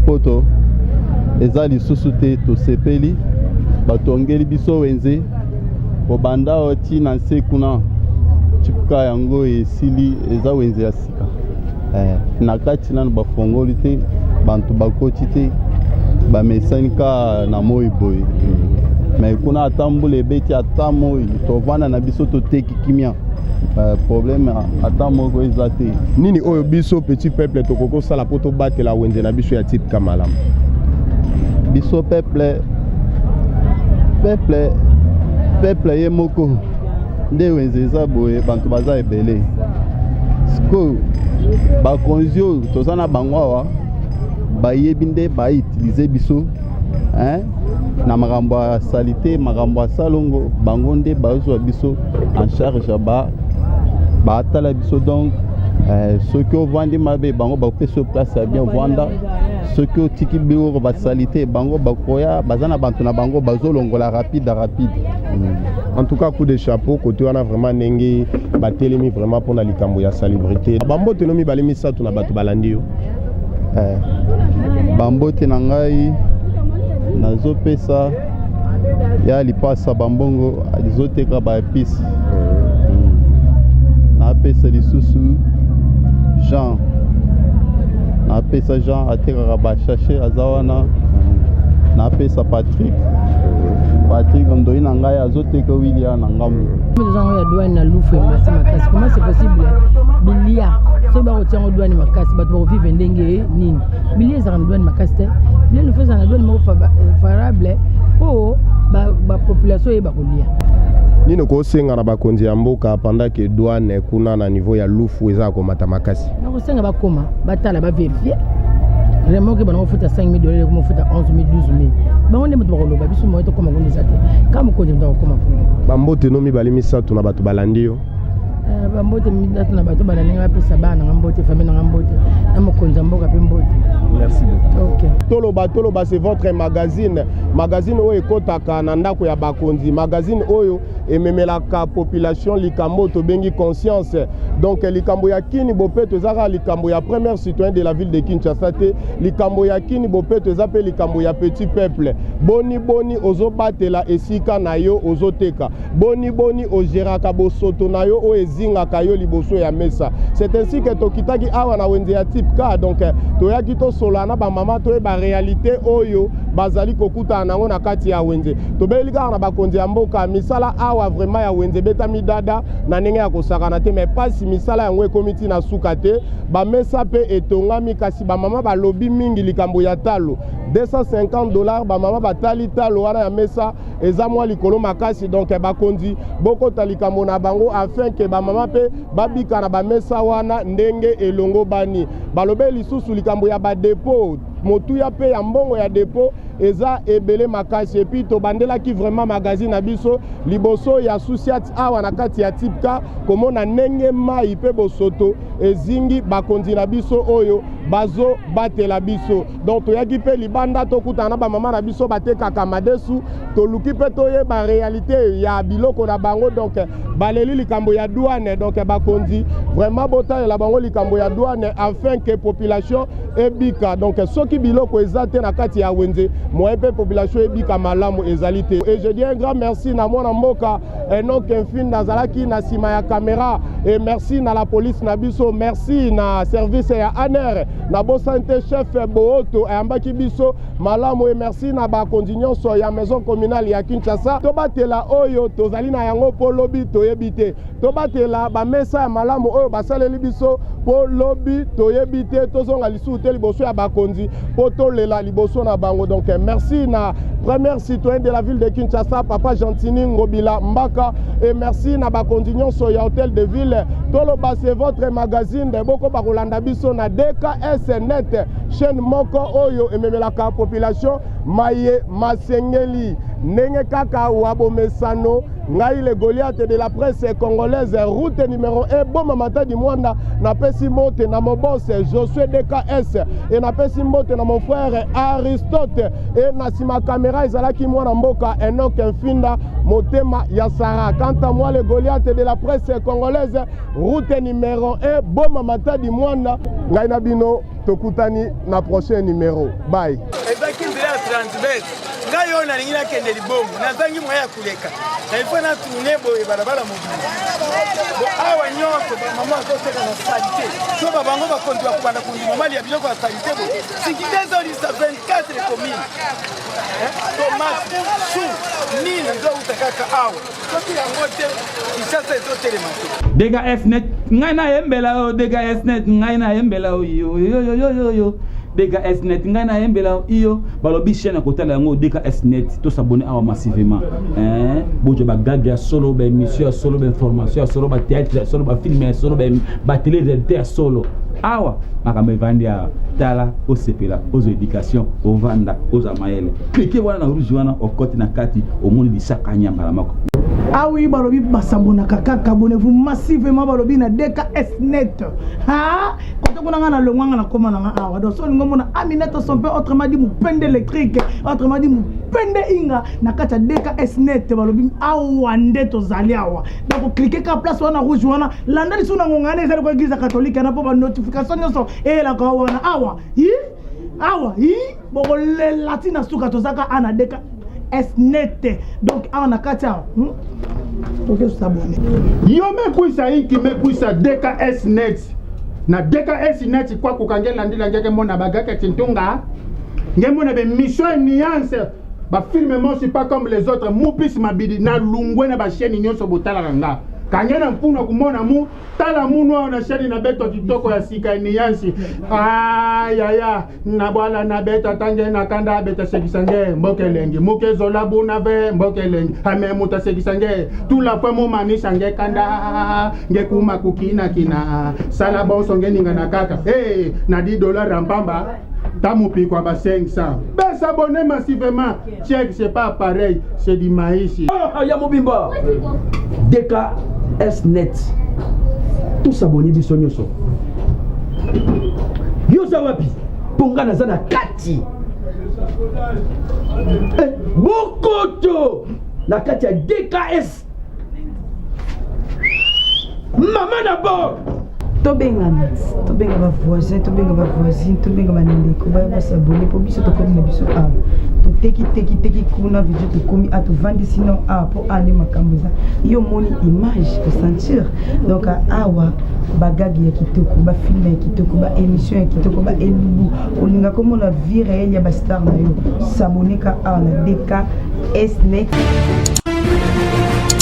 poto eza lisusu te tosepeli batongeli biso wenze kobanda oti na nse kuna chipka yango esili eza wenze ya sika na kati nano bafongoli te bantu bakoti te bamesani ka na moi boye mais kuna atambula ebeti ata moi tovanda na biso toteki kimia problème ata moko eza te nini oyo biso petit peuple tokokosala po tobatela wenze na biso ya type kamalamu biso peuple ye moko nde wenze eza boye bantu baza ebele sikoyo bakonzi oyo toza na bango awa bayebi nde bautilize biso na makambo ya salite makambo ya salongo bango nde bazwa biso en charge baatala biso donc soki ovandi mabe bango bakopesa place ya bien vanda soki otiki biloko basalite bango bakoya baza na bantu na bango bazolongola rapide. En tout cas coup de chapeau côté wana vraiment ndenge batelemi vraiment pour na likambo ya salubrité bambote no mibale misatu na bato balandi yo bambote na ngai nazopesa ya lipasa bambongo alizoteka baepisi napesa lisusu Jean napesa Jean atekaka bashashe aza wana napesa Patrick ndoi na ngai azoteka William na ngambo mezango ya douane na lufu ya masi makasi comment c'est possible bilia so ba kotiango douane makasi bato ba vivre ndenge nini bilia ezaka na douane makasi te bilia nous faisons na douane moko favorable po ba population yeba kolia nino kosenga na bakonzi ya mboka pendant que douane kuna na niveau ya lufu eza komata makasi na kosenga bakoma batala ba vérifier vraiment que bango futa 5 000 dollars comme futa 11 000 12 000 bango nde moto bakoloba biso mo to koma konde zate kama konde ndo koma bambote no mibale misatu na bato balandi yo bambote midatu na bato bana ndenge bapesa bana na mbote famille na mbote na mokonza mboka pe mbote. Merci beaucoup. OK. Toloba c'est votre magazine oyo ekotaka na ndako ya bakonzi, magazine oyo ememelaka population likambo to bengi conscience. Donc likambo ya kini bopeto ezaka likambo ya premier citoyen de la ville de Kinshasa te, likambo ya kini bopeto ezape likambo ya petit peuple. Boni ozobatela esika na yo ozoteka. Boni ogeraka bosoto na yo o ezingaka yo liboso ya mesa. C'est ainsi que tokitaki awa na wenze ya type K, donc toyaki to solana ba mama to ba réalité oyo bazali kokuta nango na kati ya wenze. Tobelika na bakonzi ya mboka misala awa vraiment ya wenze betami dada na ndenge ya kosakana te, mais pas misala yango ekomiti na suka te, ba mesa pe etongami kasi ba mama ba lobi mingi likambo ya talo. $250 ba mama batali talo wana ya mesa eza mwa likolo makasi, donc bakonzi boko talikambo na bango afin que ba mama pe babika na ba mesa wana ndenge elongo bani. Balobe lisusu likambo ya ba dépôt motuya pe ya mbongo ya dépôt eza ebele makasi, et puis to bandela ki vraiment magazine na biso liboso ya susiat awa na kati ya tipka komona ndenge mai pe bosoto ezingi bakonzi na biso oyo bazo batela biso. Donc toyaki pe libanda tokutana ba mama na biso batekaka madesu toluki pe toye ba réalité ya biloko na bango, donc baleli likambo ya douane, donc bakonzi vraiment botalela bango likambo ya douane afin que population ebika. Donc soki biloko ezate na kati ya wenze moi pe population ebika malamu ezalite. Et je dis un grand merci na mwana mboka Enoch Infine nazalaki na sima ya caméra, et merci na la police na biso, merci na service ya ANR na bo santé chef Booto ayambaki biso malamu, et merci na bakonzi nyonso ya maison communale ya Kinshasa. Tobatela oyo tozali na yango po lobi toyebite, tobatela ba mesa ya malamu oyo basaleli biso po lobi toyebite, tozonga lisu te liboso ya bakonzi po tolela liboso na bango. Donc merci na premier citoyen de la ville de Kinshasa Papa Gentini Ngobila Mbaka, et merci na bakonzi nyonso ya hôtel de ville. Toloba c'est votre magazine de boko bakolanda biso na DKS net, chaîne moko oyo ememelaka population maye masengeli ndenge kaka wabomesano. Ngai le Goliath de la presse congolaise, route numéro 1 Boma Matadi Mwanda, na pesi mote na mon boss Josué DKS, et na pesi mote na mon frère Aristote, et na sima caméra ezalaki mwana mboka Enoch Infinda motema ya Sara. Quant à moi le Goliath de la presse congolaise, route numéro 1 Boma Matadi Mwanda. Ngai na bino tokutani na prochain numéro. Bye. Ezaki nzela transverse ngai oyo nalingi nakende libongo nazangi moya ya kuleka na ifo na tourne boye balabala mobili bo awa nyonso bamama azoteka na salite so babango bakonzi bakobanda kondima mali ya biloko ya salite bo sikidezolisa 24 commune tomate su nini nzouta kaka awa soki yango te Kinshasa ezotelema te. Dega Snet ngai na yembela o, Dega Snet ngai na yembela o yo Dega Snet ngai na yembela iyo balobi chaîne kotala yango Dega Snet to s'abonner awa massivement bojo ba gaga solo ba émission solo ba information solo ba théâtre solo ba film solo ba télé réalité solo awa makambe vandia tala o sepela aux éducation au vanda aux amayele cliquez wana na rouge wana okoti na kati au monde bisaka nyamba mako. Ah oui, balobi basabona kaka abonnez-vous massivement balobi na DKS net. Ha? Quand on a na longwanga na koma na awa. Donc so ngomona Aminata son père autrement dit moupende électrique, autrement dit moupende inga na kata DKS net balobi awa ndeto zali awa. Donc cliquez ka place wana rouge wana landa lisu na ngongane ezali ko église catholique na po ba notification nyonso et la ka wana awa. Awa, boko le latina suka tozaka ana DKS Snet. Donc on a kata OK s'abonner. Yo me kuisa inki me kuisa DKS net. Na DKS net kwa kukangela ndila ngeke mona bagaka tintunga. Ngemona be mission nuance ba filme moi c'est pas comme les autres mupis mabidi na lungwe na ba chaîne nyonso botala kanga. Kangena mpuna kumona mu tala munwa na chaîne na beto kitoko ya sika nuance. Ya na bwala na beto tange na kanda beta sekisange mbokelengi muke zola buna ve mbokelengi ame muta sekisange tout la fois mo manisha nge kanda nge kuma kukina kina sala bonso ngeninga na kaka na $10 rampamba tamupi kwa ba 500 ben s'abonner massivement check c'est pas pareil c'est du maïs ya mobimba DKS net tous abonné biso nyonso yoza wapi ponga naza na kati bokoto na kati ya DKS mama na bo tobengana bavoisin tobenga bavoisine tobenga bandeko baya basabone mpo biso tokomi na biso awa toteki kuna video tokomi atovandisi no awa mpo ane makambo eza yo moni image kosentir donc awa bagagi ya kitoko bafilme ya kitoko baémission ya kitoko baelubu olinga komona vie réelle ya bastar na yo saboneka awa na DKS Net.